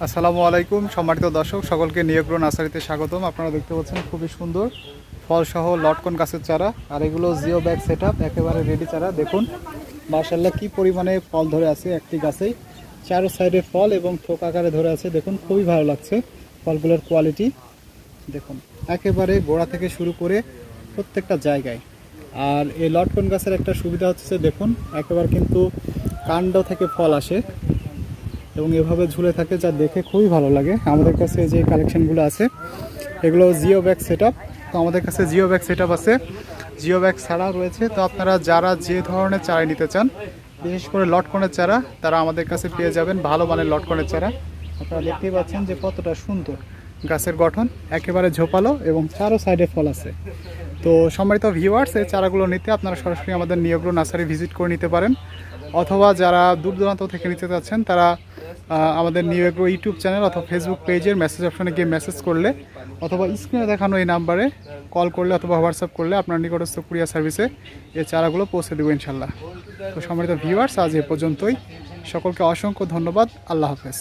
আসসালামু আলাইকুম সম্মানিত দর্শক, সকলকে নিয়োগ্রো নার্সারিতে স্বাগতম। আপনারা দেখতে পাচ্ছেন খুবই সুন্দর ফলসহ লটকন গাছের চারা, আর এগুলো জিও ব্যাগ সেট আপ, একেবারে রেডি চারা। দেখুন মার্শাল্লাহ কি পরিমাণে ফল ধরে আছে একটি গাছেই, চারো সাইডে ফল এবং থোক আকারে ধরে আছে। দেখুন খুবই ভালো লাগছে ফলগুলোর কোয়ালিটি। দেখুন একেবারে গোড়া থেকে শুরু করে প্রত্যেকটা জায়গায়। আর এই লটকন গাছের একটা সুবিধা হচ্ছে দেখুন একেবারে কিন্তু কাণ্ড থেকে ফল আসে এবং এভাবে ঝুলে থাকে, যা দেখে খুবই ভালো লাগে। আমাদের কাছে যে কালেকশনগুলো আছে এগুলো জিও ব্যাগ সেট আপ। তো আমাদের কাছে জিও ব্যাগ সেট আপ আছে, জিও ব্যাগ ছাড়া রয়েছে। তো আপনারা যারা যে ধরনের চারা নিতে চান, বিশেষ করে লটকনের চারা, তারা আমাদের কাছে পেয়ে যাবেন ভালো মানের লটকনের চারা। আপনারা দেখতেই পাচ্ছেন যে কতটা সুন্দর গাছের গঠন, একেবারে ঝোপালো এবং চারো সাইডে ফল আছে। তো সম্মানিত ভিউয়ার্স, এই চারাগুলো নিতে আপনারা সরাসরি আমাদের নিয়োগ্র নার্সারি ভিজিট করে নিতে পারেন, অথবা যারা দূর দূরান্ত থেকে নিতে চাচ্ছেন তারা আমাদের নিয়োগ্র ইউটিউব চ্যানেল অথবা ফেসবুক পেজের মেসেজ অপশনে গিয়ে মেসেজ করলে, অথবা স্ক্রিনে দেখানো এই নাম্বারে কল করলে অথবা হোয়াটসঅ্যাপ করলে আপনার নিকটস্থ কুরিয়ার সার্ভিসে এই চারাগুলো পৌঁছে দেবো ইনশাল্লাহ। তো সম্মানিত ভিউয়ার্স, আজ এ পর্যন্তই। সকলকে অসংখ্য ধন্যবাদ। আল্লাহ হাফেজ।